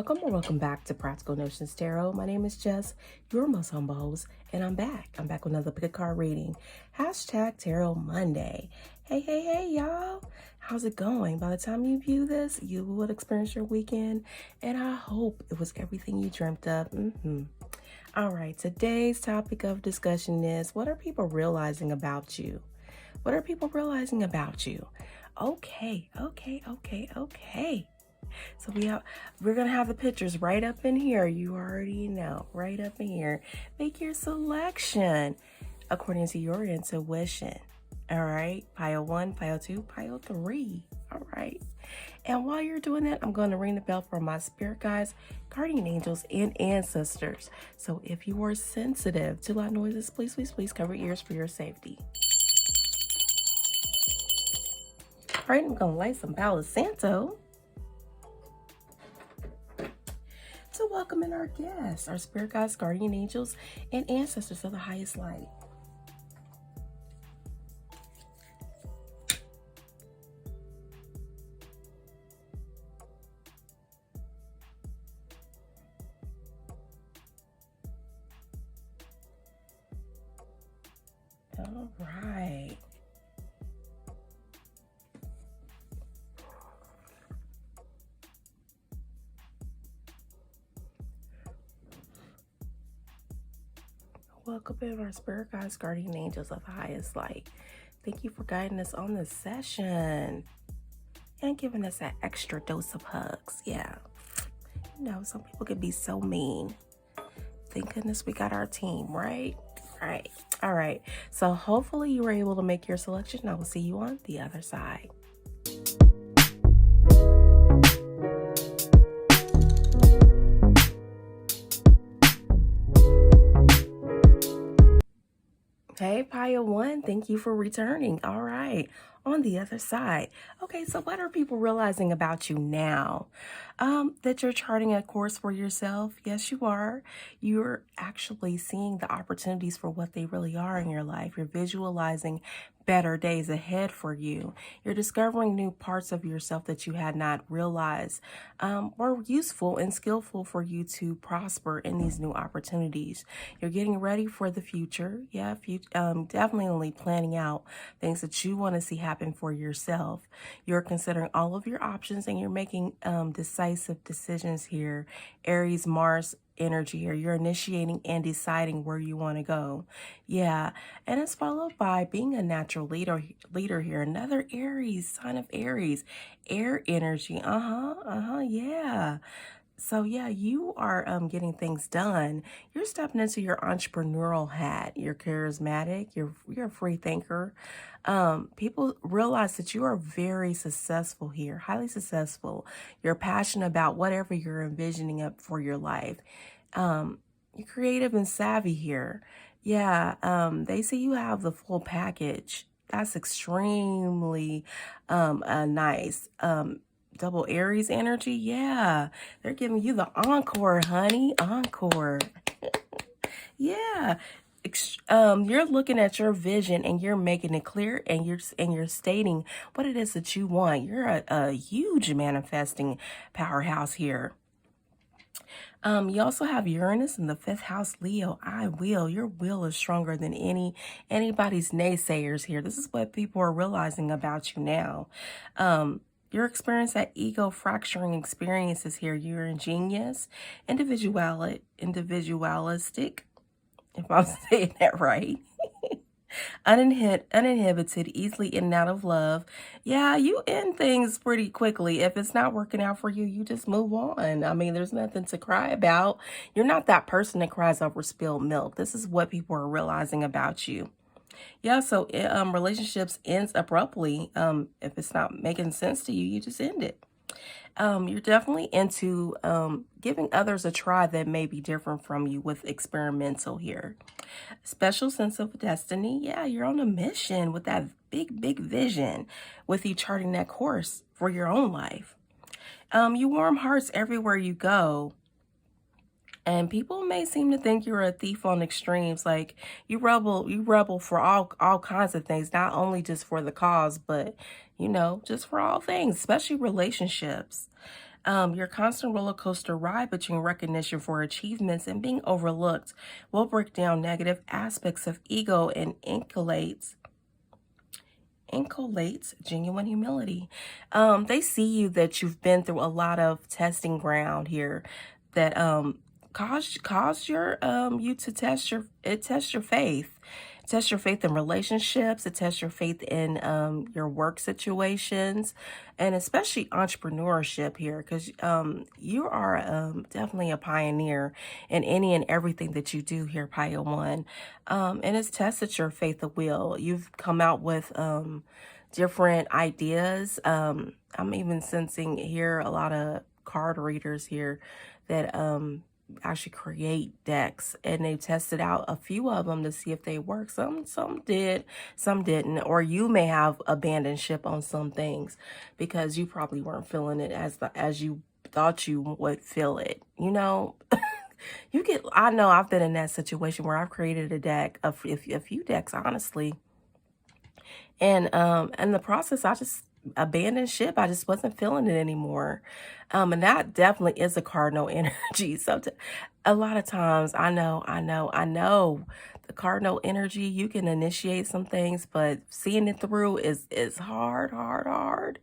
Welcome or welcome back to Practical Notions Tarot. My name is Jess, your most humble host, and I'm back. I'm back with another pick a card reading. Hashtag Tarot Monday. Hey, y'all. How's it going? By the time you view this, you will experience your weekend, and I hope it was everything you dreamt of. All right, today's topic of discussion is, what are people realizing about you? What are people realizing about you? Okay. So we're gonna have the pictures right up in here. You already know, right up in here. Make your selection according to your intuition. All right, pile 1, pile 2, pile 3. All right. And while you're doing that, I'm going to ring the bell for my spirit guides, guardian angels, and ancestors. So if you are sensitive to loud noises, please cover your ears for your safety. All right, I'm going to light some Palo Santo to welcome in our guests, our spirit guides, guardian angels, and ancestors of the highest light. All right. Welcome in our spirit guides, guardian angels of the highest light. Thank you for guiding us on this session and giving us that extra dose of hugs. Yeah. You know, some people could be so mean. Thank goodness we got our team, right? Right. All right. So hopefully you were able to make your selection. I will see you on the other side. Hey, pile 1, thank you for returning. All right, on the other side. Okay, so what are people realizing about you now? That you're charting a course for yourself. Yes, you are. You're actually seeing the opportunities for what they really are in your life. You're visualizing better days ahead for you. You're discovering new parts of yourself that you had not realized were useful and skillful for you to prosper in these new opportunities. You're getting ready for the future. Yeah, definitely planning out things that you want to see happen for yourself. You're considering all of your options and you're making decisive decisions here. Aries, Mars energy here. You're initiating and deciding where you want to go. Yeah, and it's followed by being a natural leader here. Another Aries, sign of Aries, air energy. Yeah. So yeah, you are getting things done. You're stepping into your entrepreneurial hat. You're charismatic. You're a free thinker. People realize that you are very successful here, highly successful. You're passionate about whatever you're envisioning up for your life. You're creative and savvy here. Yeah, they see you have the full package. That's extremely nice. Double Aries energy. Yeah, they're giving you the encore, honey. Encore. Yeah. You're looking at your vision and you're making it clear and you're stating what it is that you want. You're a huge manifesting powerhouse here. You also have Uranus in the 5th house, Leo. Your will is stronger than anybody's naysayers here. This is what people are realizing about you now. You're experiencing that ego fracturing experiences here. You're ingenious, individualistic, if I'm saying that right. Uninhibited, easily in and out of love. Yeah, you end things pretty quickly. If it's not working out for you, you just move on. I mean, there's nothing to cry about. You're not that person that cries over spilled milk. This is what people are realizing about you. Yeah, so relationships ends abruptly. If it's not making sense to you, you just end it. You're definitely into giving others a try that may be different from you with experimental here. Special sense of destiny. Yeah, you're on a mission with that big vision with you charting that course for your own life. You warm hearts everywhere you go. And people may seem to think you're a thief on extremes. Like you rebel for all kinds of things, not only just for the cause, but you know, just for all things, especially relationships. Your constant roller coaster ride between recognition for achievements and being overlooked will break down negative aspects of ego and inculcates genuine humility. They see you that you've been through a lot of testing ground here that caused your you to test your faith. Test your faith in relationships, it tests your faith in your work situations, and especially entrepreneurship here, because you are definitely a pioneer in any and everything that you do here, Pio One. And it's tested your faith of will. You've come out with different ideas. I'm even sensing here a lot of card readers here that actually create decks, and they tested out a few of them to see if they work. Some did, some didn't, or you may have abandoned ship on some things because you probably weren't feeling it as you thought you would feel it, you know. I know I've been in that situation where I've created a deck, a few decks, honestly. And in the process, I just abandoned ship. I just wasn't feeling it anymore. And that definitely is a cardinal energy. So a lot of times, I know the cardinal energy, you can initiate some things, but seeing it through is hard, hard, hard.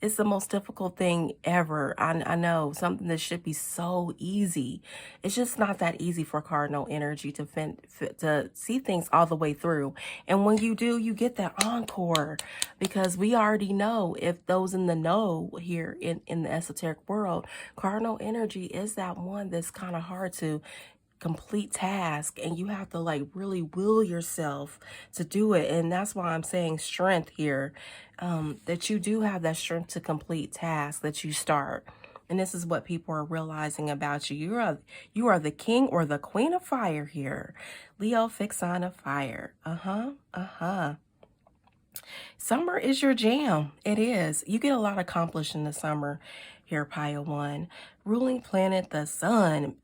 It's the most difficult thing ever. I know something that should be so easy. It's just not that easy for cardinal energy to see things all the way through. And when you do, you get that encore, because we already know, if those in the know here in the esoteric world, cardinal energy is that one that's kind of hard to complete task, and you have to like really will yourself to do it. And that's why I'm saying strength here, that you do have that strength to complete tasks that you start. And this is what people are realizing about you. You are the king or the queen of fire here. Leo, fixed sign of fire. Summer is your jam. It is. You get a lot accomplished in the summer here, Pio One. Ruling planet, the sun,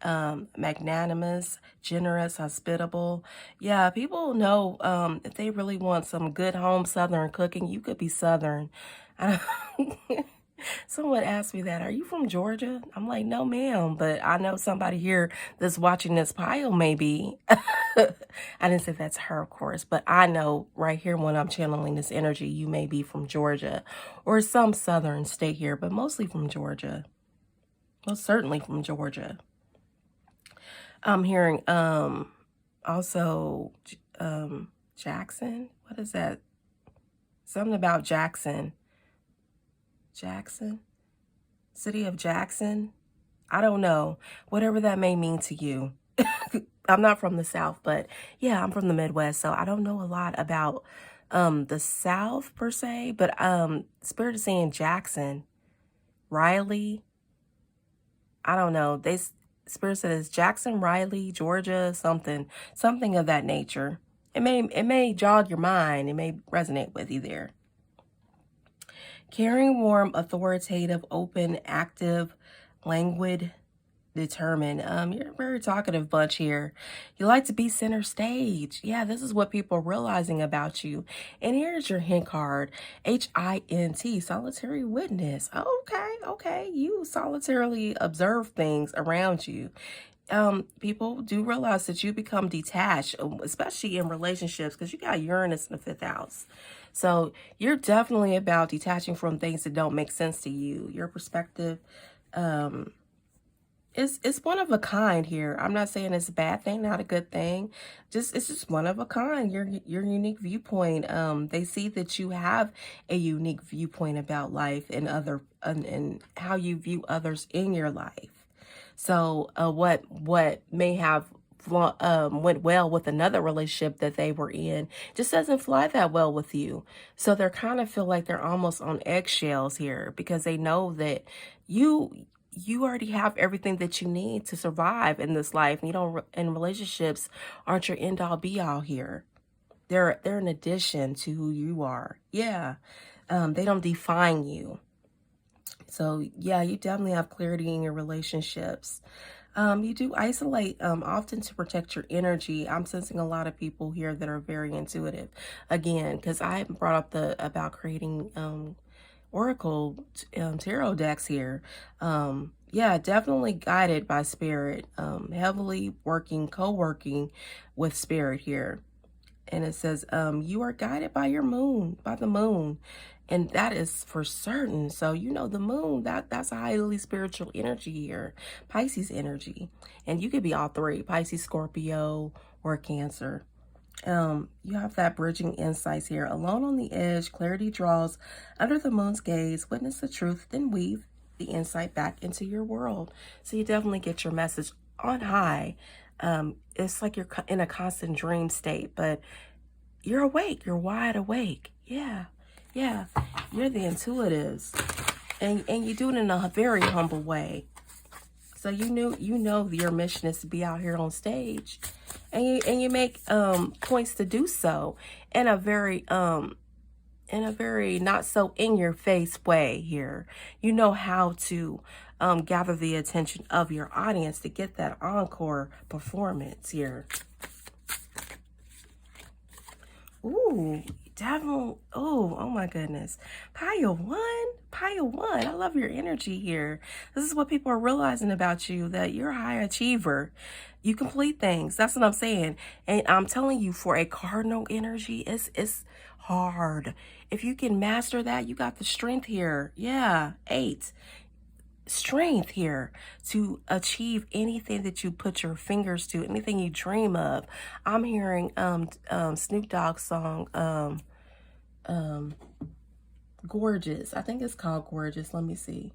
magnanimous, generous, hospitable. Yeah, people know if they really want some good home Southern cooking, you could be Southern. Someone asked me that, are you from Georgia? I'm like, no, ma'am, but I know somebody here that's watching this pile maybe. I didn't say that's her, of course, but I know right here when I'm channeling this energy, you may be from Georgia or some southern state here, but mostly from Georgia. Well, certainly from Georgia. I'm hearing also Jackson. What is that? Something about Jackson. Jackson? City of Jackson? I don't know. Whatever that may mean to you. I'm not from the South, but yeah, I'm from the Midwest, so I don't know a lot about the South per se, but Spirit is saying Jackson, Riley. I don't know. Spirit says Jackson, Riley, Georgia, something of that nature. It may jog your mind. It may resonate with you there. Caring, warm, authoritative, open, active, languid, determined. You're a very talkative bunch here. You like to be center stage. Yeah, this is what people are realizing about you. And here's your hint card, HINT, solitary witness. Okay. You solitarily observe things around you. People do realize that you become detached, especially in relationships, because you got Uranus in the 5th house. So you're definitely about detaching from things that don't make sense to you. Your perspective it's one of a kind here. I'm not saying it's a bad thing, not a good thing. It's just one of a kind. Your unique viewpoint. They see that you have a unique viewpoint about life and and how you view others in your life. So what may have went well with another relationship that they were in just doesn't fly that well with you. So they're kind of feel like they're almost on eggshells here, because they know that you already have everything that you need to survive in this life. And and relationships aren't your end all be all here. They're an addition to who you are. Yeah. They don't define you. So yeah, you definitely have clarity in your relationships. You do isolate often to protect your energy. I'm sensing a lot of people here that are very intuitive. Again, because I brought up about creating oracle tarot decks here. Yeah, definitely guided by spirit, heavily co-working with spirit here. And it says, you are guided by your moon, by the moon. And that is for certain. So, the moon, that's a highly spiritual energy here, Pisces energy. And you could be all three, Pisces, Scorpio, or Cancer. You have that bridging insights here. Alone on the edge, clarity draws under the moon's gaze, witness the truth, then weave the insight back into your world. So you definitely get your message on high. It's like you're in a constant dream state, but you're awake. You're wide awake. Yeah. Yeah. You're the intuitives. And you do it in a very humble way. So you know your mission is to be out here on stage. And you make points to do so in a very not so in your face way here. You know how to gather the attention of your audience to get that encore performance here. Ooh, devil. Oh my goodness. Pile one. I love your energy here. This is what people are realizing about you, that you're a high achiever. You complete things. That's what I'm saying. And I'm telling you, for a cardinal energy, it's hard. If you can master that, you got the strength here. Yeah, 8. Strength here to achieve anything that you put your fingers to, anything you dream of. I'm hearing Snoop Dogg's song Gorgeous. I think it's called Gorgeous. Let me see.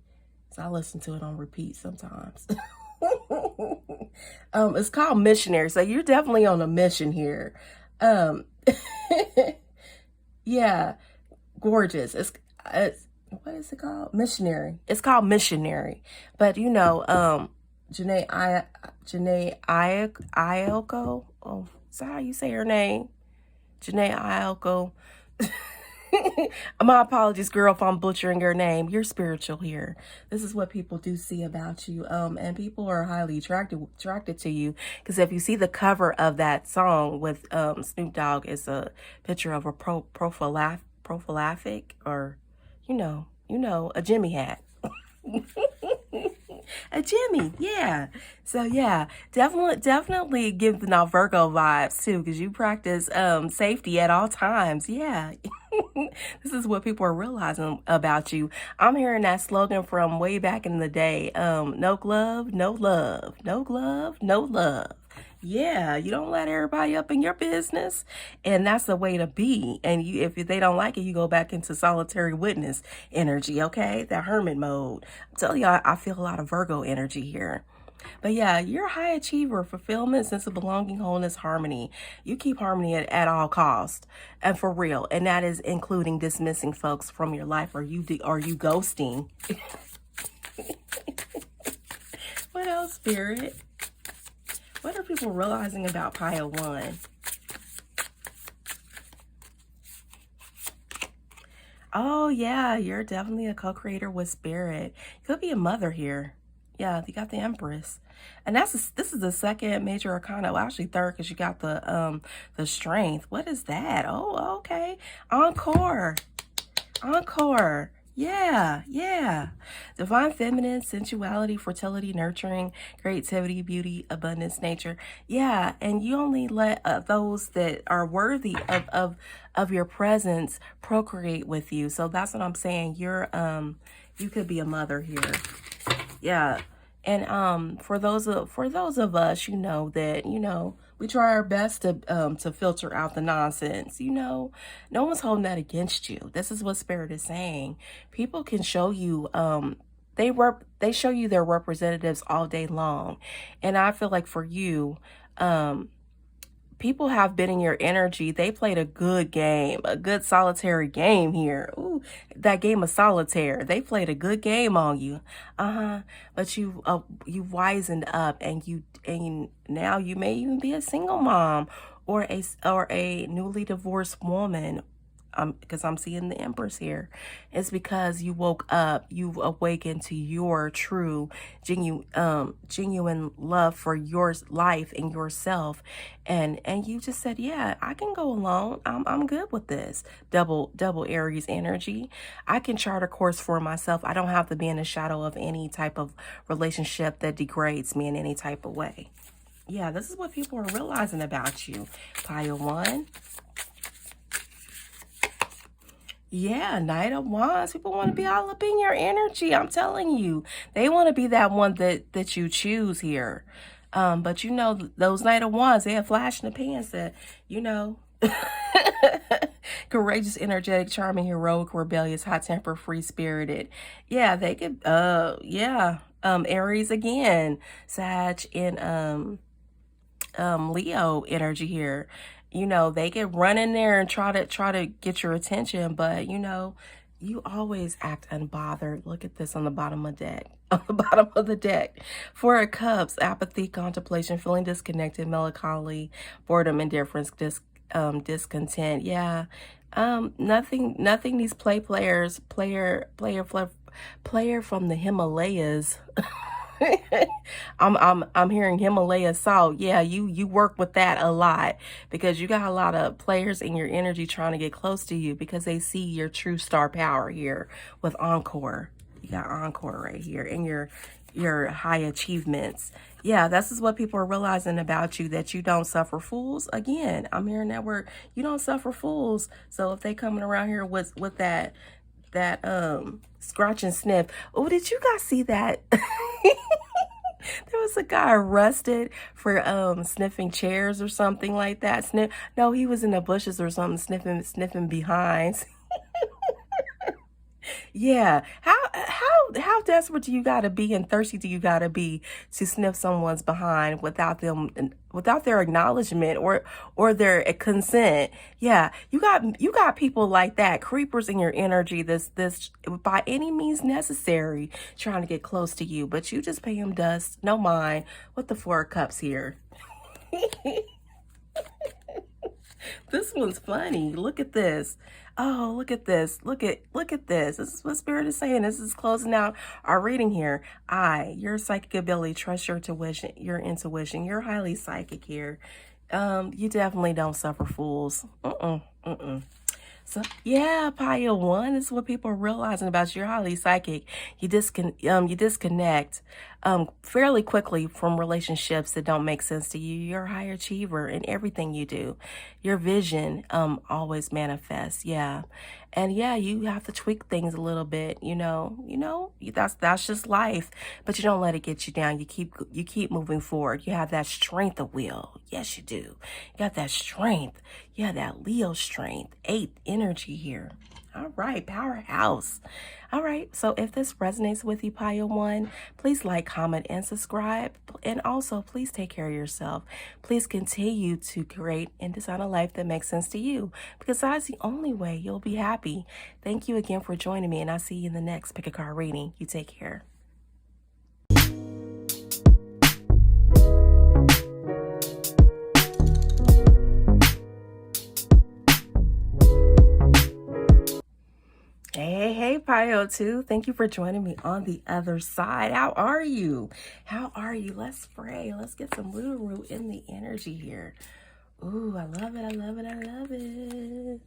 So I listen to it on repeat sometimes. It's called Missionary. So you're definitely on a mission here. Yeah, Gorgeous. It's what is it called? Missionary. It's called Missionary. But Janae Ioko. Oh, is that how you say her name? Janae Ioko. My apologies, girl, if I'm butchering your name. You're spiritual here. This is what people do see about you. And people are highly attracted to you, because if you see the cover of that song with Snoop Dogg, it's a picture of a prophylactic, or a Jimmy hat. A Jimmy, yeah. So yeah, definitely giving off Virgo vibes too, because you practice safety at all times. Yeah. This is what people are realizing about you. I'm hearing that slogan from way back in the day. No glove, no love. No glove, no love. Yeah, you don't let everybody up in your business, and that's the way to be. And if they don't like it, you go back into solitary witness energy, okay? That hermit mode. I'm telling you, I feel a lot of Virgo energy here. But yeah, you're a high achiever, fulfillment, sense of belonging, wholeness, harmony. You keep harmony at all costs, and for real. And that is including dismissing folks from your life, or you ghosting. What else, Spirit? What are people realizing about pile 1? Oh yeah, you're definitely a co-creator with spirit. You could be a mother here. Yeah, you got the Empress. And this is the second major arcana. Well, actually third, because you got the strength. What is that? Oh, okay. Encore. Yeah. Divine feminine, sensuality, fertility, nurturing, creativity, beauty, abundance, nature. Yeah, and you only let those that are worthy of your presence procreate with you. So that's what I'm saying. You could be a mother here. Yeah. And for those of us, that we try our best to filter out the nonsense. No one's holding that against you. This is what Spirit is saying. People can show you they show you their representatives all day long, and I feel like for you, people have been in your energy. They played a good game, a good solitary game here. Ooh, that game of solitaire. They played a good game on you. But you wisened up, and now you may even be a single mom, or a newly divorced woman, because I'm seeing the Empress here. It's because you woke up, you've awakened to your true, genuine love for your life and yourself, and you just said, yeah, I can go alone. I'm good with this. Double Aries energy. I can chart a course for myself. I don't have to be in the shadow of any type of relationship that degrades me in any type of way. Yeah, this is what people are realizing about you. Pile 1. Yeah, Knight of Wands. People want to be all up in your energy. I'm telling you. They want to be that one that you choose here. But you know, those Knight of Wands, they have flash in the pants that, you know, courageous, energetic, charming, heroic, rebellious, hot-tempered, free-spirited. Yeah, they could, yeah. Aries again, Sag, and Leo energy here. You know, they could run in there and try to get your attention, but you know, you always act unbothered. Look at this on the bottom of the deck. On the bottom of the deck. Four of Cups, apathy, contemplation, feeling disconnected, melancholy, boredom, indifference, discontent. Yeah. Nothing these player from the Himalayas. I'm hearing Himalaya salt. Yeah, you work with that a lot because you got a lot of players in your energy trying to get close to you because they see your true star power here with Encore. You got Encore right here and your high achievements. Yeah, this is what people are realizing about you, that you don't suffer fools. Again, I'm hearing that word. You don't suffer fools. So if they coming around here with that scratch and sniff. Oh, did you guys see that? There was a guy arrested for sniffing chairs or something like that. No, he was in the bushes or something, sniffing behinds. Yeah. How desperate do you gotta be and thirsty do you gotta be to sniff someone's behind without their acknowledgement or their consent? Yeah, you got people like that, creepers in your energy, this by any means necessary, trying to get close to you, but you just pay them dust, no mind, with the Four of Cups here. This one's funny. Look at this. Oh, look at this. Look at this. This is what Spirit is saying. This is closing out our reading here. Your psychic ability, trust your intuition. You're highly psychic here. You definitely don't suffer fools. So yeah, pile 1 is what people are realizing about you. You're highly psychic. You disconnect fairly quickly from relationships that don't make sense to you. You're a high achiever in everything you do. Your vision always manifests. Yeah. And yeah, you have to tweak things a little bit, that's just life, but you don't let it get you down. You keep moving forward. You have that strength of will. Yes, you do. You got that strength. Yeah, that Leo strength. 8th energy here. All right, powerhouse. All right, so if this resonates with you, pile 1, please like, comment, and subscribe. And also, please take care of yourself. Please continue to create and design a life that makes sense to you, because that's the only way you'll be happy. Thank you again for joining me, and I'll see you in the next Pick a Card reading. You take care. Hey, Pio 2. Thank you for joining me on the other side. How are you? How are you? Let's pray. Let's get some woo in the energy here. Ooh, I love it. I love it. I love it.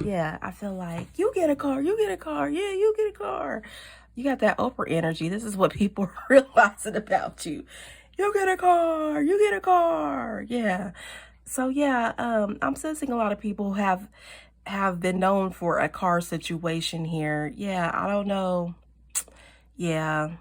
Yeah, I feel like you get a car. You get a car. Yeah, you get a car. You got that Oprah energy. This is what people are realizing about you. You get a car. You get a car. Yeah. So yeah, I'm sensing a lot of people have been known for a car situation here. Yeah, I don't know. Yeah.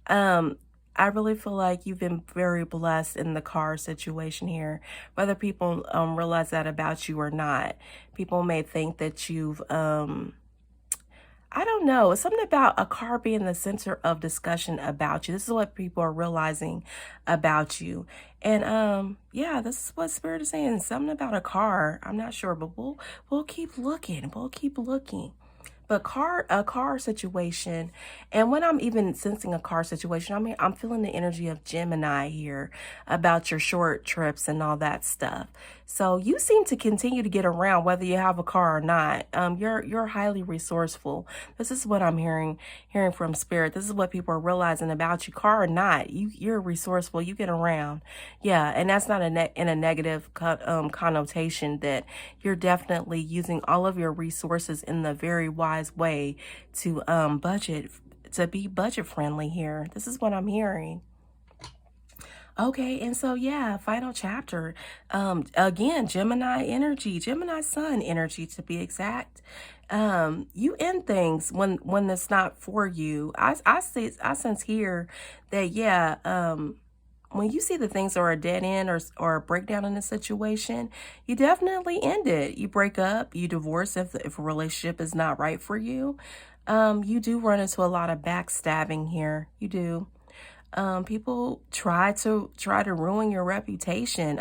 I really feel like you've been very blessed in the car situation here. Whether people realize that about you or not. People may think that you've I don't know. It's something about a car being the center of discussion about you. This is what people are realizing about you. And yeah, this is what Spirit is saying. Something about a car. I'm not sure, but we'll keep looking. We'll keep looking. But a car situation, and when I'm even sensing a car situation, I mean, I'm feeling the energy of Gemini here about your short trips and all that stuff. So you seem to continue to get around whether you have a car or not. You're highly resourceful. This is what I'm hearing from spirit. This is what people are realizing about you, car or not. You're resourceful. You get around. Yeah, and that's not in a negative connotation. That you're definitely using all of your resources in the very wise way to be budget friendly here. This is what I'm hearing. Okay, and so yeah, final chapter. Again, Gemini energy, Gemini sun energy to be exact. You end things when it's not for you. I sense here that yeah, when you see the things are a dead end or a breakdown in a situation, you definitely end it. You break up, you divorce if a relationship is not right for you. You do run into a lot of backstabbing here. You do. People try to ruin your reputation.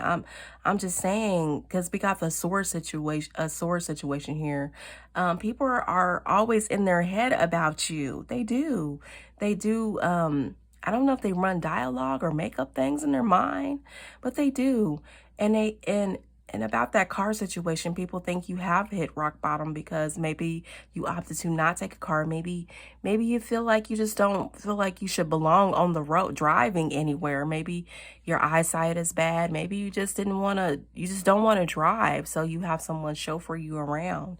I'm just saying, because we got the sword situation here. People are always in their head about you. They do. I don't know if they run dialogue or make up things in their mind, but they do. And about that car situation, people think you have hit rock bottom because maybe you opted to not take a car. Maybe you feel like you just don't feel like you should belong on the road driving anywhere. Maybe your eyesight is bad. Maybe you just don't want to drive. So you have someone chauffeur you around.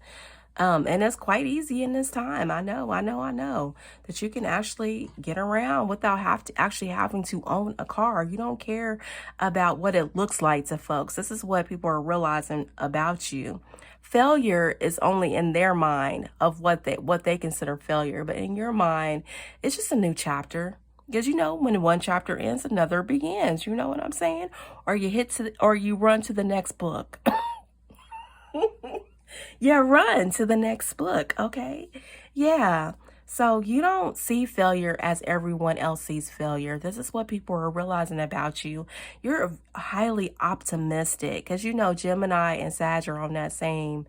And it's quite easy in this time. I know that you can actually get around without actually having to own a car. You don't care about what it looks like to folks. This is what people are realizing about you. Failure is only in their mind of what they consider failure, but in your mind, it's just a new chapter. Because when one chapter ends, another begins. You know what I'm saying? Or you run to the next book. Yeah, run to the next book, okay? Yeah. So you don't see failure as everyone else sees failure. This is what people are realizing about you. You're highly optimistic because Gemini and Sag are on that same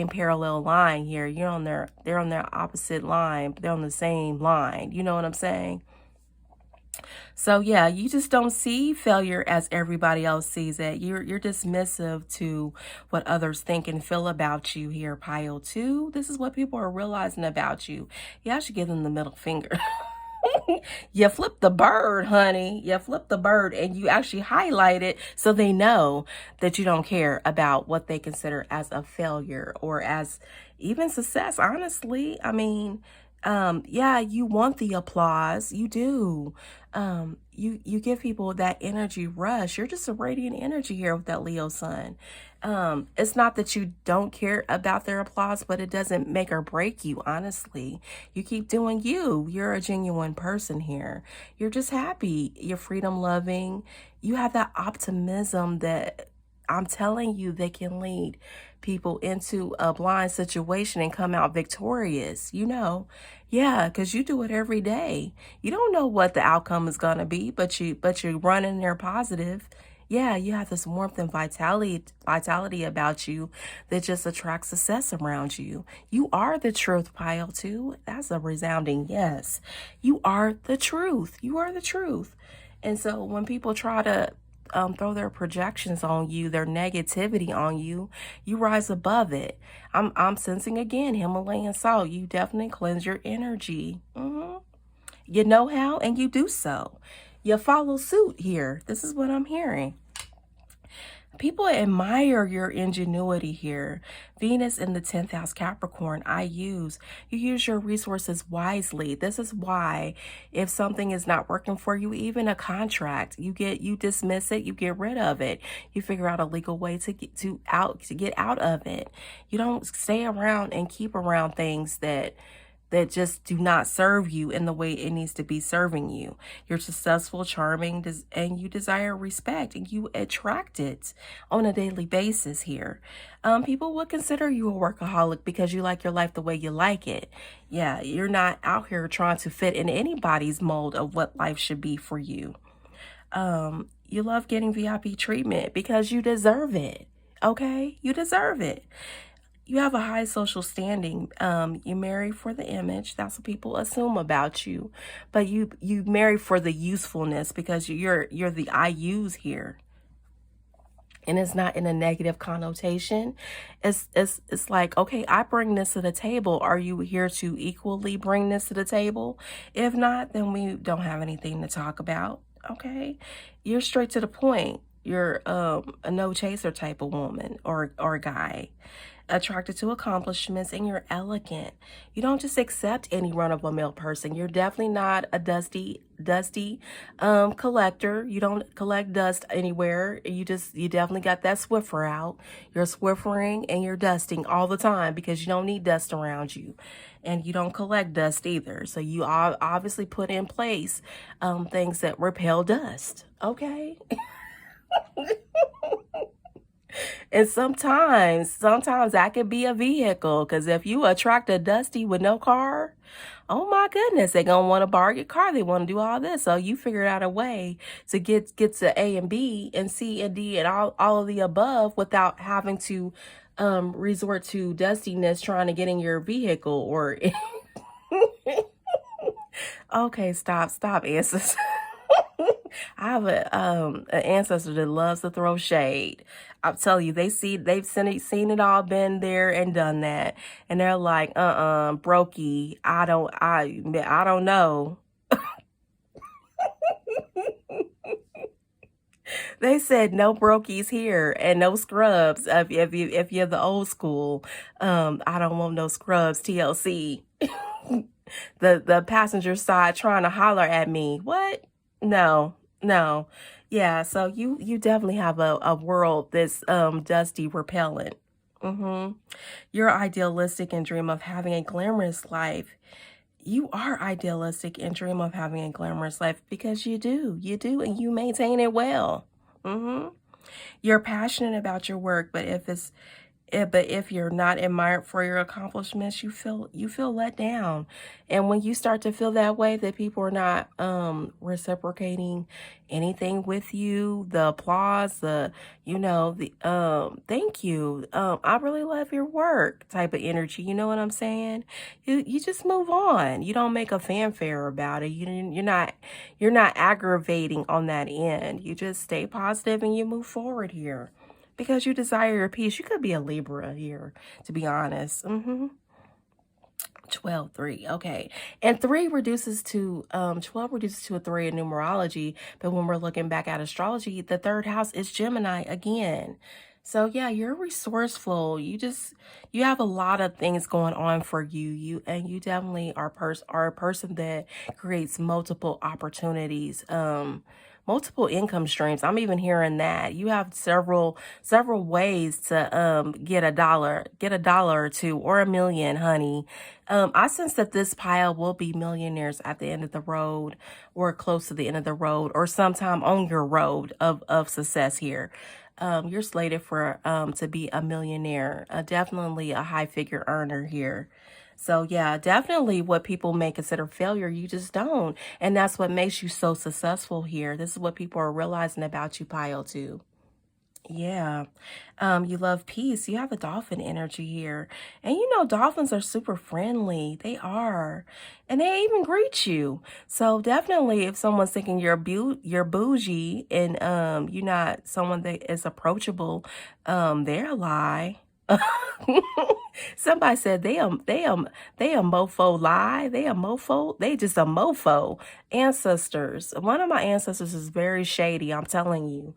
parallel line here. They're on their opposite line, but they're on the same line. You know what I'm saying? So yeah, you just don't see failure as everybody else sees it. You're dismissive to what others think and feel about you here, pile 2. This is what people are realizing about you. Yeah, I should give them the middle finger. You flip the bird, honey. You flip the bird and you actually highlight it so they know that you don't care about what they consider as a failure or as even success. Honestly, I mean, yeah, you want the applause. You do. You give people that energy rush. You're just a radiant energy here with that Leo sun. It's not that you don't care about their applause, but it doesn't make or break you, honestly. You keep doing you. You're a genuine person here. You're just happy. You're freedom loving. You have that optimism that I'm telling you, they can lead people into a blind situation and come out victorious. Yeah, because you do it every day. You don't know what the outcome is going to be, but you're running there positive. Yeah, you have this warmth and vitality about you that just attracts success around you. You are the truth, pile 2. That's a resounding yes. You are the truth. You are the truth. And so when people try to throw their projections on you, their negativity on you, you rise above it. I'm sensing again Himalayan salt. You definitely cleanse your energy. You know how, and you do so. You follow suit here. This is what I'm hearing. People admire your ingenuity here. Venus in the 10th house Capricorn, you use your resources wisely. This is why if something is not working for you, even a contract, you dismiss it, you get rid of it. You figure out a legal way to get out of it. You don't stay around and keep around things that just do not serve you in the way it needs to be serving you. You're successful, charming, and you desire respect, and you attract it on a daily basis here. People would consider you a workaholic because you like your life the way you like it. Yeah, you're not out here trying to fit in anybody's mold of what life should be for you. You love getting VIP treatment because you deserve it. Okay? You deserve it. You have a high social standing. You marry for the image. That's what people assume about you. But you marry for the usefulness because you're the I use here. And it's not in a negative connotation. It's like, okay, I bring this to the table. Are you here to equally bring this to the table? If not, then we don't have anything to talk about. Okay? You're straight to the point. You're a no chaser type of woman or guy, attracted to accomplishments, and you're elegant. You don't just accept any run-of-the-mill person. You're definitely not a dusty collector. You don't collect dust anywhere. You definitely got that Swiffer out. You're Swiffering and you're dusting all the time because you don't need dust around you. And you don't collect dust either. So you obviously put in place things that repel dust. Okay? And sometimes that could be a vehicle, because if you attract a dusty with no car, oh my goodness, they're gonna want to borrow your car. They want to do all this. So you figured out a way to get to A and B and C and D and all of the above without having to resort to dustiness trying to get in your vehicle or okay, stop, answers. I have an ancestor that loves to throw shade. I'll tell you, seen it all, been there and done that, and they're like, brokey. I don't know. They said no brokies here and no scrubs. If you're the old school, I don't want no scrubs. TLC. The passenger side trying to holler at me. What? No, no. Yeah, so you definitely have a world that's dusty, repellent. You're idealistic and dream of having a glamorous life. You are idealistic and dream of having a glamorous life because you do, and you maintain it well. You're passionate about your work, but if you're not admired for your accomplishments, you feel let down. And when you start to feel that way, that people are not reciprocating anything with you, the applause, the thank you, I really love your work type of energy. You know what I'm saying? You just move on. You don't make a fanfare about it. You're not aggravating on that end. You just stay positive and you move forward here because you desire your peace. You could be a Libra here, to be honest. 12, 3. Okay. And 12 reduces to a 3 in numerology. But when we're looking back at astrology, the third house is Gemini again. So yeah, you're resourceful. You have a lot of things going on for you. You definitely are a person that creates multiple opportunities. Multiple income streams. I'm even hearing that you have several ways to get a dollar or two or a million, honey. I sense that this pile will be millionaires at the end of the road or close to the end of the road or sometime on your road of success here. You're slated for to be a millionaire, definitely a high figure earner here. So yeah, definitely what people may consider failure, you just don't. And that's what makes you so successful here. This is what people are realizing about you, Pile 2. Yeah. You love peace. You have a dolphin energy here. And dolphins are super friendly. They are. And they even greet you. So definitely if someone's thinking you're bougie and you're not someone that is approachable, they're a lie. Somebody said they a mofo lie. They a mofo. They just a mofo. Ancestors. One of my ancestors is very shady. I'm telling you.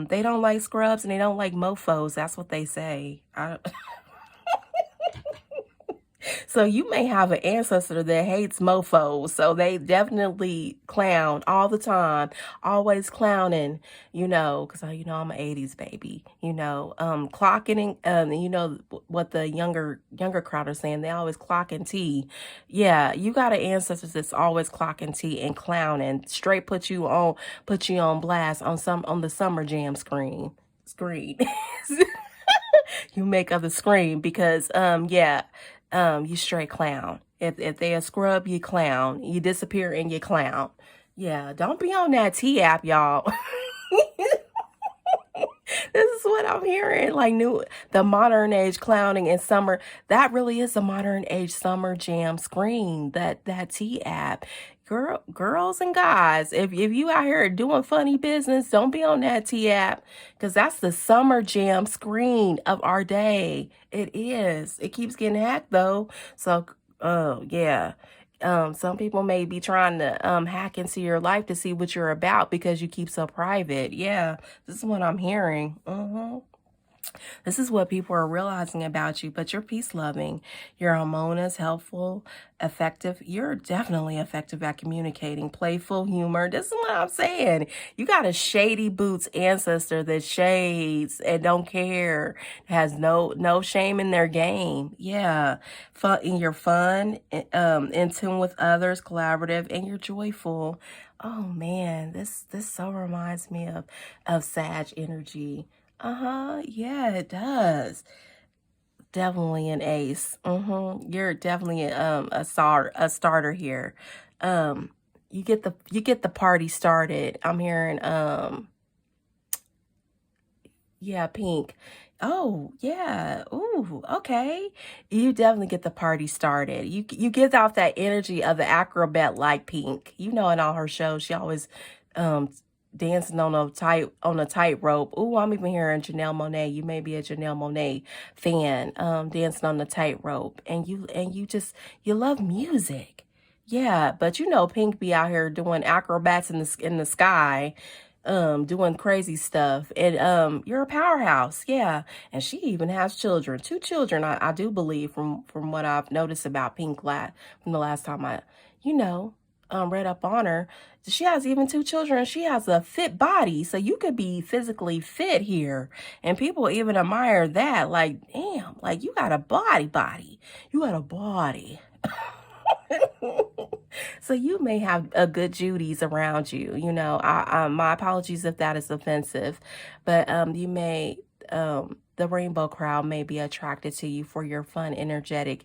They don't like scrubs and they don't like mofos. That's what they say. So you may have an ancestor that hates mofos. So they definitely clown all the time, always clowning, because I'm an 80s baby, clocking, what the younger crowd are saying. They always clocking tea. Yeah, you got an ancestor that's always clocking tea and clowning, straight put you on blast on the summer jam screen. You make others scream because you straight clown. If they a scrub, you clown. You disappear and you clown. Yeah, don't be on that T app, y'all. This is what what I'm hearing. Like the modern age clowning in summer. That really is a modern age summer jam screen. That T app. Girls and guys, if you out here doing funny business, don't be on that T app because that's the summer jam screen of our day. It is. It keeps getting hacked though. So, oh yeah. Some people may be trying to hack into your life to see what you're about because you keep so private. Yeah, this is what I'm hearing. This is what people are realizing about you, but you're peace loving, you're harmonious, helpful, effective. You're definitely effective at communicating, playful humor. This is what I'm saying. You got a shady boots ancestor that shades and don't care, has no shame in their game. Yeah, fun. And you're fun, in tune with others, collaborative, and you're joyful. Oh man, this so reminds me of Sag energy. Uh-huh. Yeah, it does. Definitely an ace. You're definitely a starter here. Um, you get the party started. I'm hearing yeah, pink. Oh, yeah. Ooh, okay. You definitely get the party started. You give off that energy of the acrobat like Pink. You know, in all her shows, she always um dancing on a tightrope. Ooh, I'm even hearing Janelle Monae. You may be a Janelle Monae fan, dancing on the tightrope. And you love music. Yeah, but you know Pink be out here doing acrobats in the sky, doing crazy stuff. And you're a powerhouse. Yeah. And she even has children, two children, I do believe, from what I've noticed about Pink from the last time I, you know, read up on her. She has even two children. She has a fit body. So you could be physically fit here. And people even admire that. Like, damn, like you got a body. You got a body. So you may have a good Judy's around you. You know, my apologies if that is offensive, but you may the rainbow crowd may be attracted to you for your fun, energetic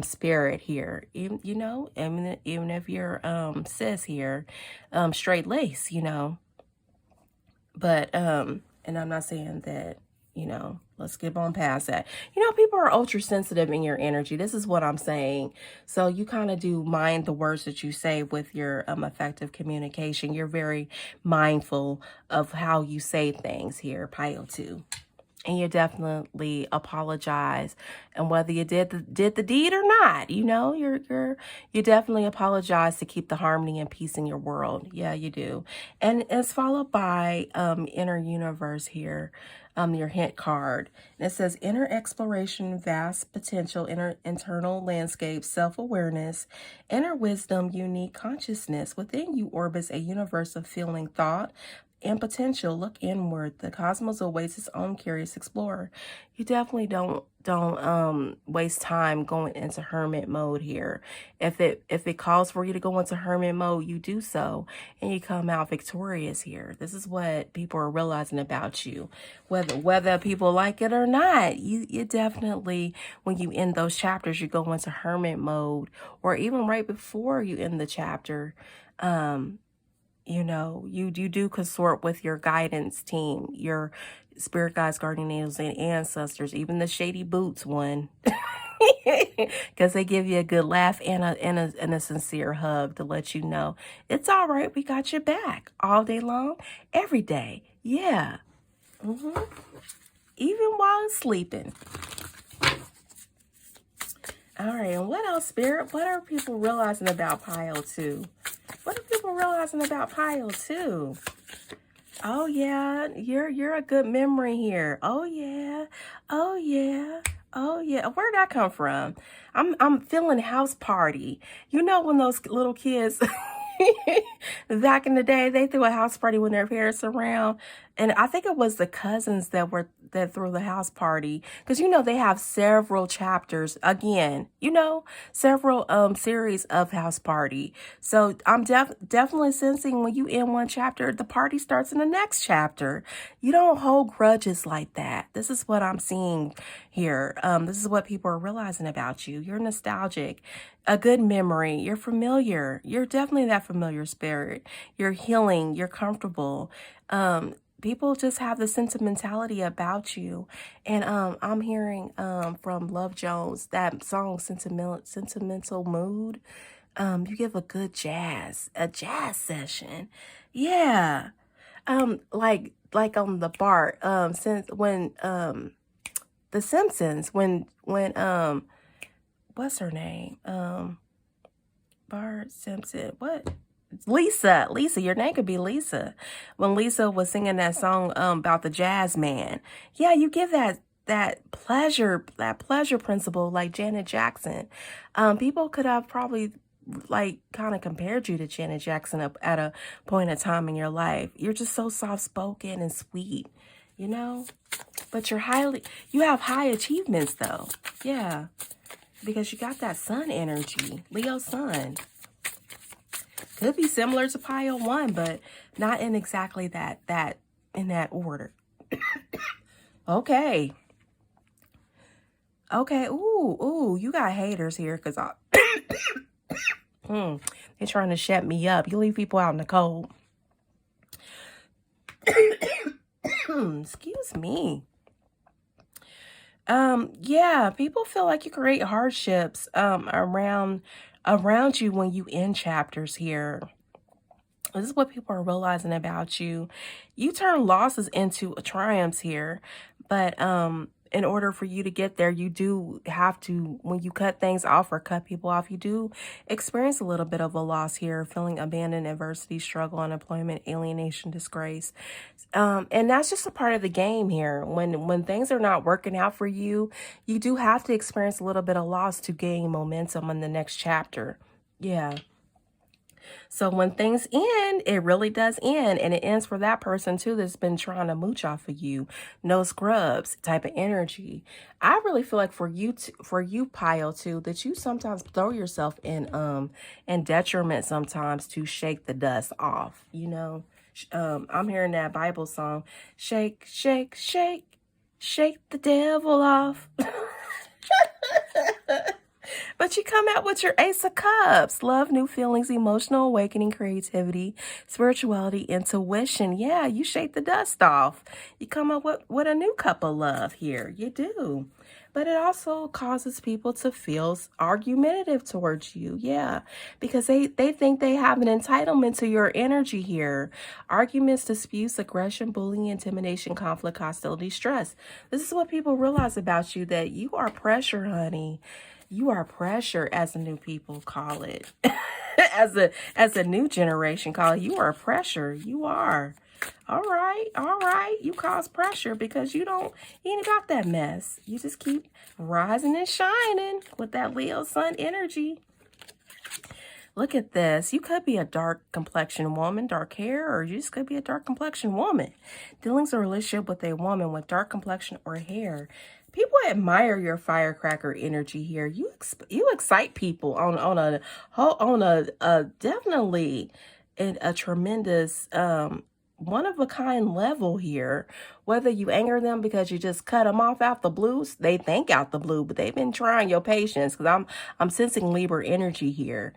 spirit here. You know, even if you're cis here, straight lace. You know, but and I'm not saying that, let's skip on past that. You know, people are ultra sensitive in your energy. This is what I'm saying. So you kind of do mind the words that you say with your effective communication. You're very mindful of how you say things here, Pile 2. And you definitely apologize, and whether you did the deed or not, you definitely apologize to keep the harmony and peace in your world. Yeah, you do. And it's followed by inner universe here, your hint card, and it says inner exploration, vast potential, internal landscape, self-awareness, inner wisdom, unique consciousness. Within you orbits a universe of feeling, thought, and potential. Look inward. The cosmos awaits its own curious explorer. You definitely don't waste time going into hermit mode here. If it calls for you to go into hermit mode, you do so, and you come out victorious here. This is what people are realizing about you, whether people like it or not. You definitely, when you end those chapters, you go into hermit mode, or even right before you end the chapter. You do consort with your guidance team, your spirit guides, guardian angels, and ancestors, even the shady boots one, because they give you a good laugh and a sincere hug to let you know it's all right. We got your back all day long, every day. Yeah. Even while sleeping. All right. And what else, Spirit? What are people realizing about Pile 2? What are people realizing about Pile 2? Oh yeah, you're a good memory here. Oh yeah. Oh yeah. Oh yeah. Where'd that come from? I'm feeling house party. You know when those little kids back in the day, they threw a house party when their parents were around. And I think it was the cousins that threw the house party. Because they have several chapters, again, several series of house party. So I'm definitely sensing when you end one chapter, the party starts in the next chapter. You don't hold grudges like that. This is what I'm seeing here. This is what people are realizing about you. You're nostalgic, a good memory. You're familiar. You're definitely that familiar spirit. You're healing. You're comfortable. people just have the sentimentality about you. And I'm hearing from Love Jones that song Sentimental Mood. You give a good a jazz session. Yeah. Like on the Bart, since when The Simpsons, when what's her name? Bart Simpson. What? Lisa, your name could be Lisa. When Lisa was singing that song about the jazz man. Yeah, you give that pleasure principle like Janet Jackson. People could have probably like kind of compared you to Janet Jackson up at a point of time in your life. You're just so soft spoken and sweet, you know? But you have high achievements though. Yeah. Because you got that sun energy, Leo sun. Could be similar to Pile 1, but not in exactly in that order. Okay. Okay. Ooh, you got haters here because they're trying to shut me up. You leave people out in the cold. Excuse me. Yeah, people feel like you create hardships around you when you end chapters here. This is what people are realizing about you. You turn losses into triumphs here, but in order for you to get there, you do have to, when you cut things off or cut people off, you do experience a little bit of a loss here, feeling abandoned, adversity, struggle, unemployment, alienation, disgrace. And that's just a part of the game here. When things are not working out for you, you do have to experience a little bit of loss to gain momentum in the next chapter. Yeah. So when things end, it really does end. And it ends for that person too that's been trying to mooch off of you. No scrubs type of energy. I really feel like for you, Pile, too, that you sometimes throw yourself in detriment sometimes to shake the dust off, you know. I'm hearing that Bible song, shake, shake, shake, shake the devil off. But you come out with your Ace of Cups. Love, new feelings, emotional awakening, creativity, spirituality, intuition. Yeah, you shake the dust off. You come up with a new cup of love here. You do. But it also causes people to feel argumentative towards you. Yeah, because they think they have an entitlement to your energy here. Arguments, disputes, aggression, bullying, intimidation, conflict, hostility, stress. This is what people realize about you, that you are pressure, honey. You are pressure, as the new people call it. as a new generation call it. You are pressure. You are. All right. You cause pressure because you ain't about that mess. You just keep rising and shining with that Leo sun energy. Look at this. You could be a dark complexion woman, dark hair, or you just could be a dark complexion woman. Dealings a relationship with a woman with dark complexion or hair. People admire your firecracker energy here. You excite people on a definitely in a tremendous one of a kind level here. Whether you anger them because you just cut them off out the blues, they think out the blue, but they've been trying your patience, because I'm sensing Libra energy here.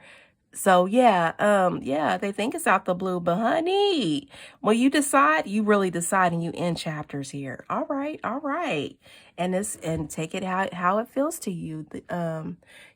So yeah, they think it's out the blue, but honey, when you decide, you really decide, and you end chapters here. All right. And take it how it feels to you.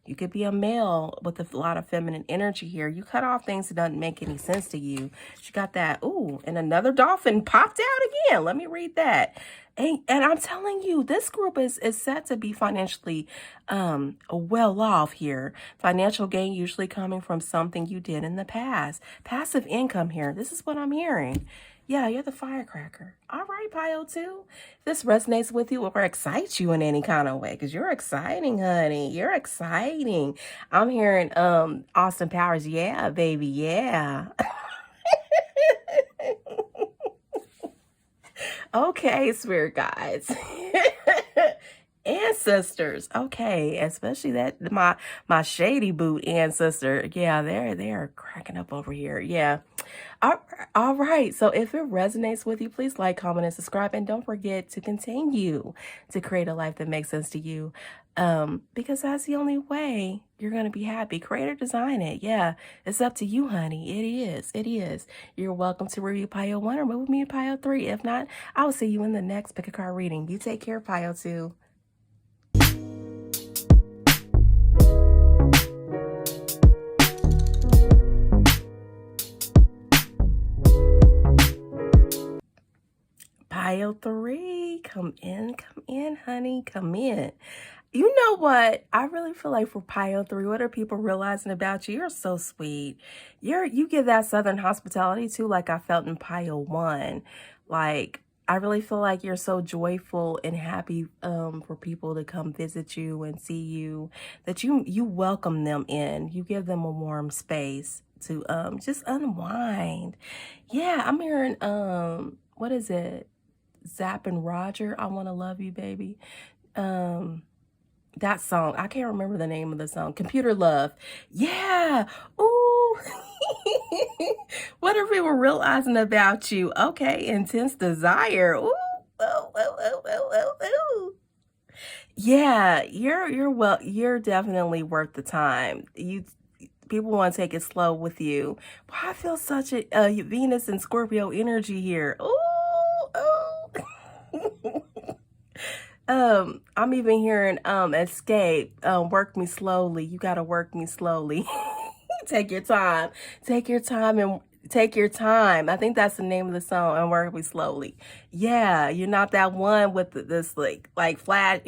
You could be a male with a lot of feminine energy here. You cut off things that doesn't make any sense to you. She got that. Ooh, and another dolphin popped out again. Let me read that. And I'm telling you, this group is set to be financially well off here. Financial gain usually coming from something you did in the past. Passive income here. This is what I'm hearing. Yeah, you're the firecracker. All right, Pile 2. If this resonates with you or excites you in any kind of way, because you're exciting, honey. You're exciting. I'm hearing Austin Powers. Yeah, baby. Yeah. Okay, spirit guides. Ancestors. Okay, especially my shady boot ancestor. Yeah, they're cracking up over here. Yeah. All all right. So if it resonates with you, please like, comment, and subscribe. And don't forget to continue to create a life that makes sense to you. Because that's the only way you're going to be happy. Create or design it. Yeah, it's up to you, honey. It is. It is. You're welcome to review Pile 1 or move with me to Pile 3. If not, I will see you in the next Pick a Card reading. You take care, Pile 2. Pile 3, come in, honey, come in. You know what? I really feel like for Pile 3, what are people realizing about you? You're so sweet. You give that Southern hospitality too, like I felt in Pile 1. Like, I really feel like you're so joyful and happy for people to come visit you and see you, that you welcome them in. You give them a warm space to just unwind. Yeah, I'm hearing what is it? Zapp and Roger, I Wanna Love You, Baby. That song, I can't remember the name of the song. Computer Love. Yeah. Ooh. What are people realizing about you? Okay, intense desire. Ooh. Oh, oh, oh, oh, oh, oh. Yeah, you're definitely worth the time. People want to take it slow with you. But I feel such a Venus and Scorpio energy here. Ooh. Oh. I'm even hearing escape, work me slowly. You gotta work me slowly. Take your time. Take your time and take your time. I think that's the name of the song, and work me slowly. Yeah, you're not that one with this like flat,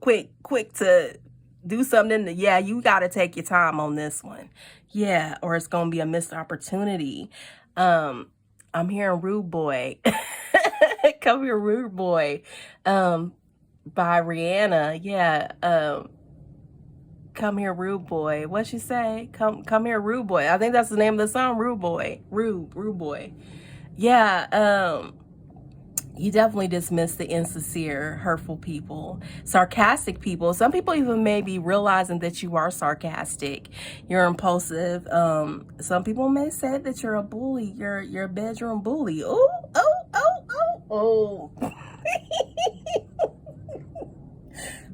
quick to do something. Yeah, you gotta take your time on this one. Yeah, or it's gonna be a missed opportunity. I'm hearing Rude Boy. Come here, Rude Boy. By Rihanna. Yeah. Come here, Rude Boy. What she say? Come here, Rude Boy. I think that's the name of the song, Rude Boy. Rude Boy. Yeah. You definitely dismiss the insincere, hurtful people, sarcastic people. Some people even may be realizing that you are sarcastic. You're impulsive. Some people may say that you're a bully. You're a bedroom bully. Oh.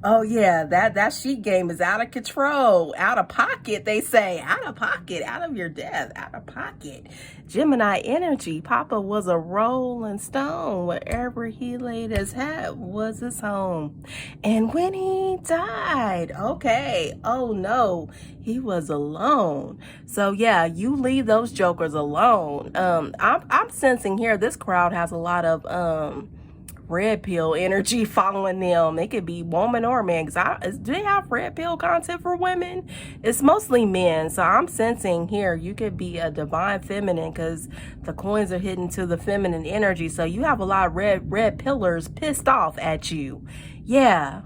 Oh yeah, that sheet game is out of control, out of pocket, they say. Out of pocket, out of your depth, out of pocket. Gemini energy. Papa was a rolling stone. Wherever he laid his head was his home. And when he died, okay, oh no, he was alone. So yeah, you leave those jokers alone. I'm sensing here this crowd has a lot of red pill energy following them. It could be woman or man. Do they have red pill content for women? It's mostly men. So I'm sensing here you could be a divine feminine because the coins are hidden to the feminine energy. So you have a lot of red pillars pissed off at you. Yeah.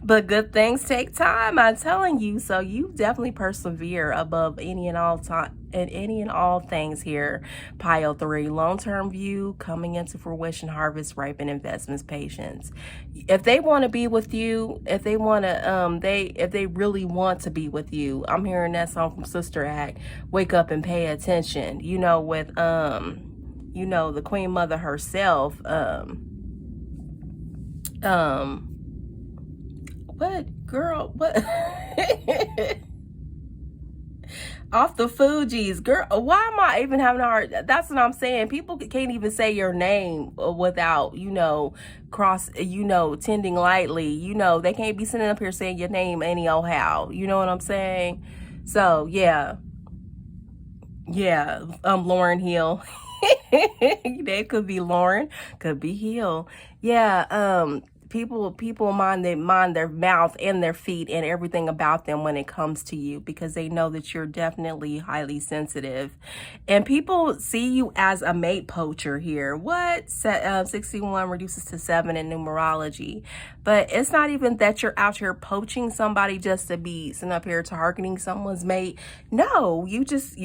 But good things take time, I'm telling you. So you definitely persevere above any and all time and any and all things here. Pile 3, long-term view, coming into fruition, harvest, ripen, investments, patience. If they want to be with you, if they want to, if they really want to be with you, I'm hearing that song from Sister Act. Wake up and pay attention. With the Queen Mother herself. What girl? What? Off the Fugees, girl. Why am I even having a hard? That's what I'm saying. People can't even say your name without, tending lightly. They can't be sitting up here saying your name any old how. You know what I'm saying? So yeah. Lauren Hill. They could be Lauren, could be Hill. Yeah. People mind their mouth and their feet and everything about them when it comes to you, because they know that you're definitely highly sensitive, and people see you as a mate poacher here. What? 61 reduces to 7 in numerology. But it's not even that you're out here poaching somebody just to be sitting up here targeting someone's mate. No, you're just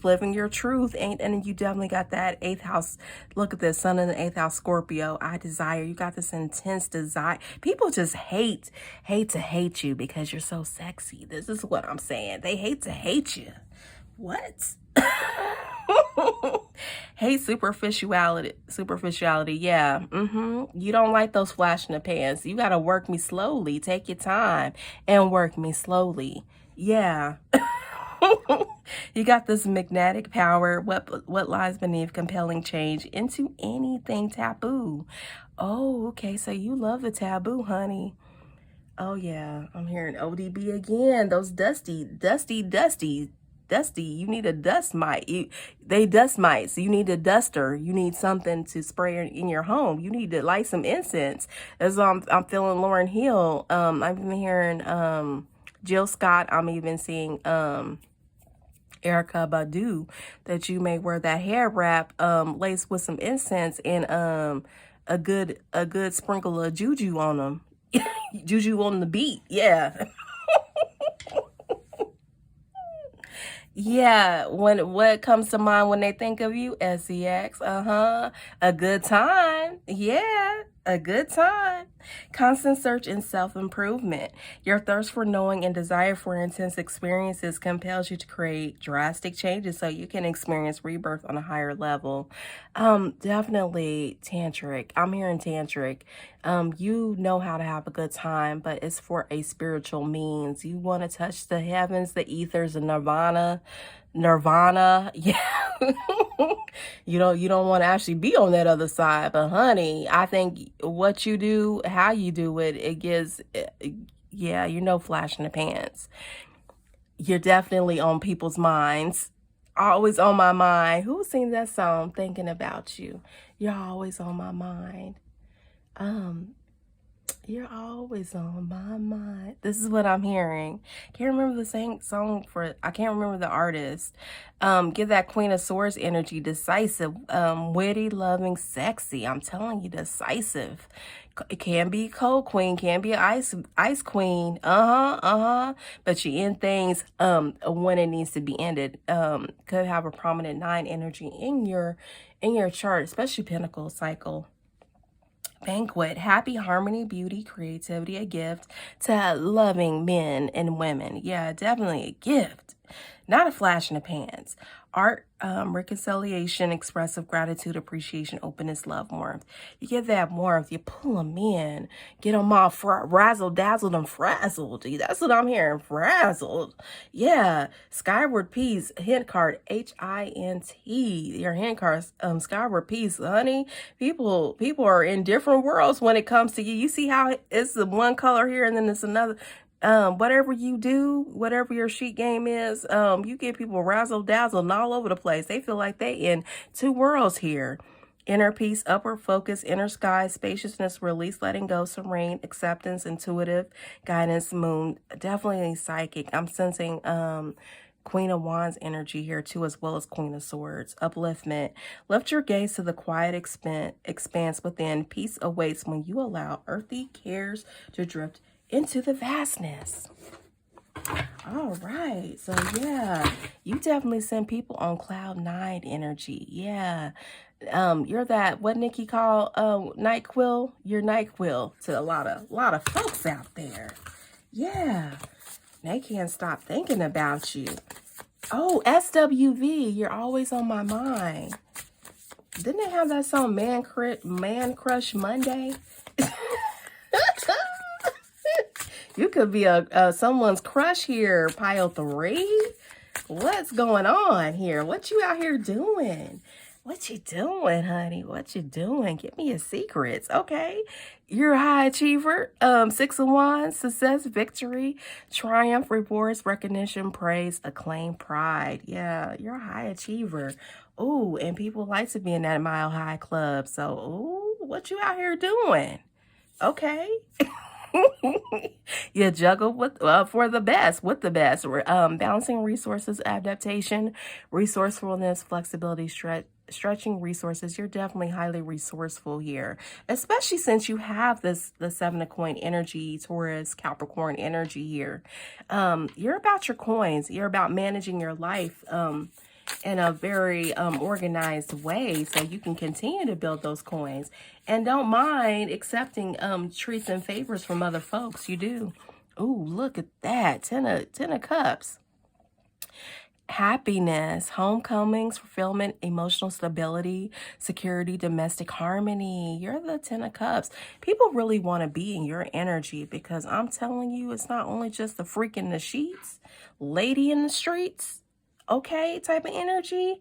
living your truth. And you definitely got that eighth house. Look at this, sun in the eighth house, Scorpio. I desire. You got this intense desire. People just hate to hate you because you're so sexy. This is what I'm saying. They hate to hate you. What? Hate superficiality. Yeah. You don't like those flash in the pants. You got to work me slowly. Take your time and work me slowly. Yeah. You got this magnetic power. What lies beneath compelling change into anything taboo? Oh, okay. So you love the taboo, honey. Oh yeah, I'm hearing ODB again. Those dusty. You need a dust mite. They dust mites. You need a duster. You need something to spray in your home. You need to light some incense. As I'm feeling Lauryn Hill. I've been hearing Jill Scott. I'm even seeing Erica Badu, that you may wear that hair wrap laced with some incense and a good sprinkle of juju on them. Juju on the beat. Yeah. Yeah, what comes to mind when they think of you? SEX. A good time. Yeah, a good time. Constant search and self-improvement. Your thirst for knowing and desire for intense experiences compels you to create drastic changes so you can experience rebirth on a higher level. Definitely tantric. I'm hearing tantric. You know how to have a good time, but it's for a spiritual means. You want to touch the heavens, the ethers, and nirvana. Yeah. You don't want to actually be on that other side, but honey, I think what you do, how you do it, it gives, yeah, flash in the pants. You're definitely on people's minds. Always on my mind. Who sings that song, Thinking About You? You're always on my mind. You're always on my mind. This is what I'm hearing. Can't remember the song for, I can't remember the artist. Give that Queen of Swords energy, decisive, witty, loving, sexy. I'm telling you, decisive. It can be cold queen, can be ice queen. But you end things when it needs to be ended. Could have a prominent 9 energy in your chart, especially Pentacle cycle. Banquet, happy, harmony, beauty, creativity, a gift to loving men and women. Yeah, definitely a gift. Not a flash in the pans. Art, reconciliation, expressive gratitude, appreciation, openness, love, warmth. You get that warmth, you pull them in, get them all razzle dazzled and frazzled. That's what I'm hearing, frazzled. Yeah, skyward peace, hint card, HINT. Your hint card, skyward peace, honey. People are in different worlds when it comes to you. You see how it's the one color here and then it's another. Whatever you do, whatever your sheet game is, you get people razzle dazzle and all over the place. They feel like they in 2 worlds here. Inner peace, upward focus, inner sky, spaciousness, release, letting go, serene, acceptance, intuitive, guidance, moon, definitely psychic. I'm sensing Queen of Wands energy here too, as well as Queen of Swords. Upliftment. Lift your gaze to the quiet expanse within. Peace awaits when you allow earthly cares to drift into the vastness. All right. So yeah, you definitely send people on cloud 9 energy. Yeah. You're that, what Nikki call NyQuil. You're NyQuil to a lot of folks out there. Yeah. They can't stop thinking about you. Oh, SWV, you're always on my mind. Didn't they have that song Man Crush Monday? You could be someone's crush here, pile 3. What's going on here? What you out here doing? What you doing, honey? What you doing? Give me your secrets, okay? You're a high achiever. 6 of Wands, success, victory, triumph, rewards, recognition, praise, acclaim, pride. Yeah, you're a high achiever. Ooh, and people like to be in that Mile High Club. So, ooh, what you out here doing? Okay. You juggle with for the best, with the best. Balancing resources, adaptation, resourcefulness, flexibility, stretching resources. You're definitely highly resourceful here, especially since you have the seven of coin energy, Taurus, Capricorn energy here. You're about your coins. You're about managing your life. In a very organized way so you can continue to build those coins and don't mind accepting treats and favors from other folks. You do. Ooh, look at that. Ten of cups. Happiness, homecomings, fulfillment, emotional stability, security, domestic harmony. You're the Ten of Cups. People really want to be in your energy because I'm telling you, it's not only just the freak in the sheets, lady in the streets, okay, type of energy.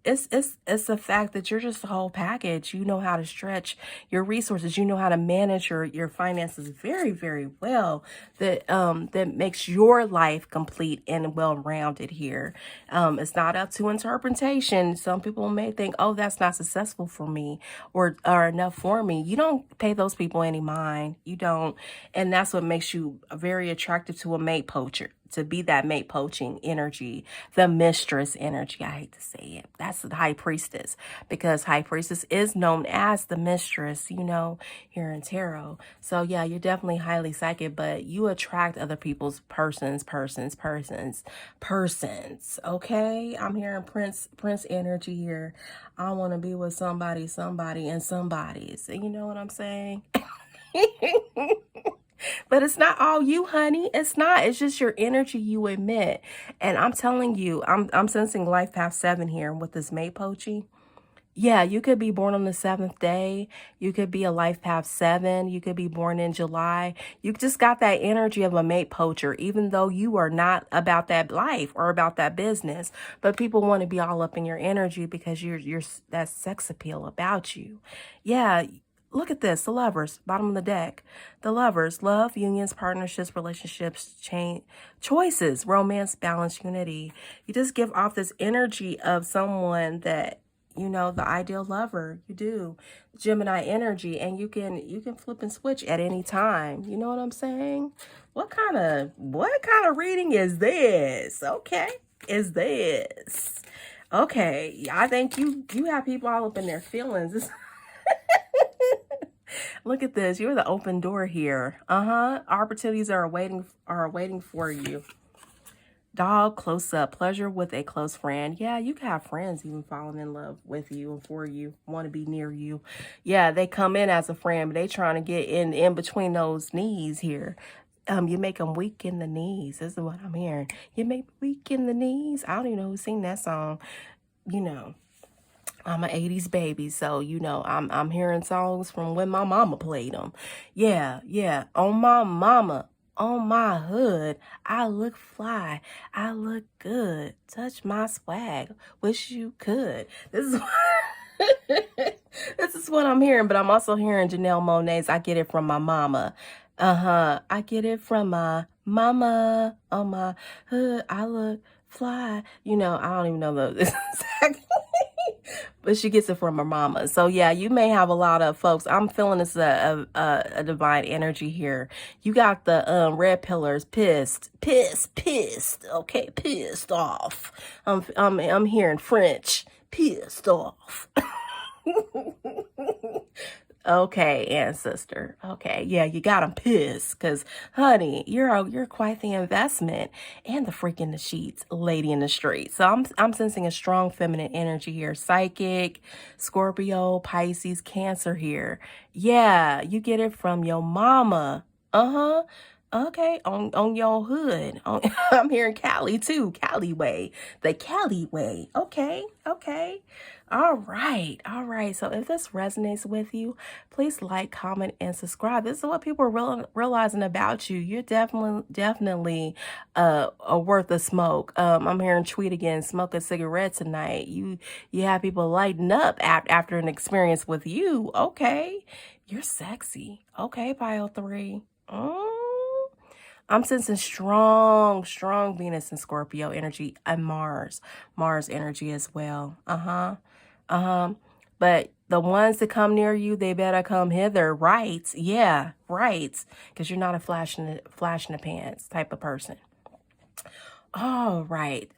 It's the fact that you're just a whole package. You know how to stretch your resources. You know how to manage your finances very, very well. That makes your life complete and well-rounded here. It's not up to interpretation. Some people may think, oh, that's not successful for me or enough for me. You don't pay those people any mind. You don't. And that's what makes you very attractive to a mate poacher, to be that mate poaching energy, the mistress energy. I hate to say it. That's the high priestess because high priestess is known as the mistress, here in tarot. So yeah, you're definitely highly psychic, but you attract other people's persons. Okay. I'm hearing prince energy here. I want to be with somebody, and somebody's. You know what I'm saying? But it's not all you, honey. It's not. It's just your energy you emit. And I'm telling you, I'm sensing life path 7 here with this mate poaching. Yeah, you could be born on the 7th day. You could be a life path 7. You could be born in July. You just got that energy of a mate poacher, even though you are not about that life or about that business. But people want to be all up in your energy because you're that sex appeal about you. Yeah. Look at this, the lovers, bottom of the deck. The lovers, love, unions, partnerships, relationships, choices, romance, balance, unity. You just give off this energy of someone that, the ideal lover. You do. Gemini energy, and you can flip and switch at any time. You know what I'm saying? What kind of reading is this? Okay. Is this? Okay. I think you have people all up in their feelings. Look at this. You're the open door here. Opportunities are waiting for you. Dog, close up. Pleasure with a close friend. Yeah, you can have friends even falling in love with you and for you, want to be near you. Yeah, they come in as a friend, but they trying to get in between those knees here. You make them weak in the knees. This is what I'm hearing. You make me weak in the knees. I don't even know who sing that song. I'm an 80s baby, so I'm hearing songs from when my mama played them. Yeah. On my mama, on my hood, I look fly, I look good. Touch my swag, wish you could. This is this is what I'm hearing, but I'm also hearing Janelle Monáe's I Get It From My Mama. I get it from my mama. On my hood, I look fly. I don't even know the exact but she gets it from her mama. So yeah, you may have a lot of folks. I'm feeling this a divine energy here. You got the red pillars, pissed. Okay, pissed off. I'm hearing French, pissed off. Okay, ancestor. Okay, yeah, you got them pissed because, honey, you're quite the investment and the freak in the sheets, lady in the street. So I'm sensing a strong feminine energy here. Psychic, Scorpio, Pisces, Cancer here. Yeah, you get it from your mama. Okay, on your hood. I'm hearing Cali too. Cali way. The Cali way. Okay. All right. So if this resonates with you, please like, comment, and subscribe. This is what people are realizing about you. You're definitely a worth a smoke. I'm hearing tweet again, smoke a cigarette tonight. You have people lighting up after an experience with you. Okay. You're sexy. Okay, Pile 3. I'm sensing strong Venus and Scorpio energy and Mars energy as well. But The ones that come near you, they better come hither, right? Yeah, right. Because you're not a flash in the pants type of person. All right.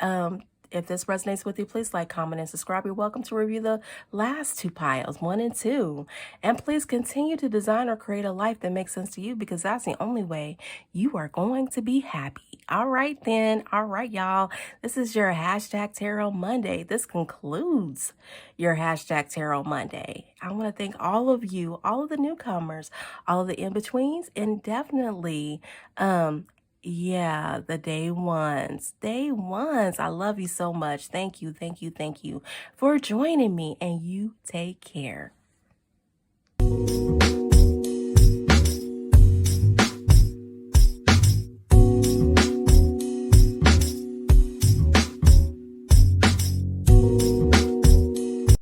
If this resonates with you, please like, comment, and subscribe. You're welcome to review the last two piles, 1 and 2. And please continue to design or create a life that makes sense to you, because that's the only way you are going to be happy. All right, then. All right, y'all. This is your hashtag Tarot Monday. This concludes your hashtag Tarot Monday. I want to thank all of you, all of the newcomers, all of the in-betweens, and definitely, yeah, the day ones. Day ones. I love you so much. Thank you, thank you, thank you for joining me, and you take care.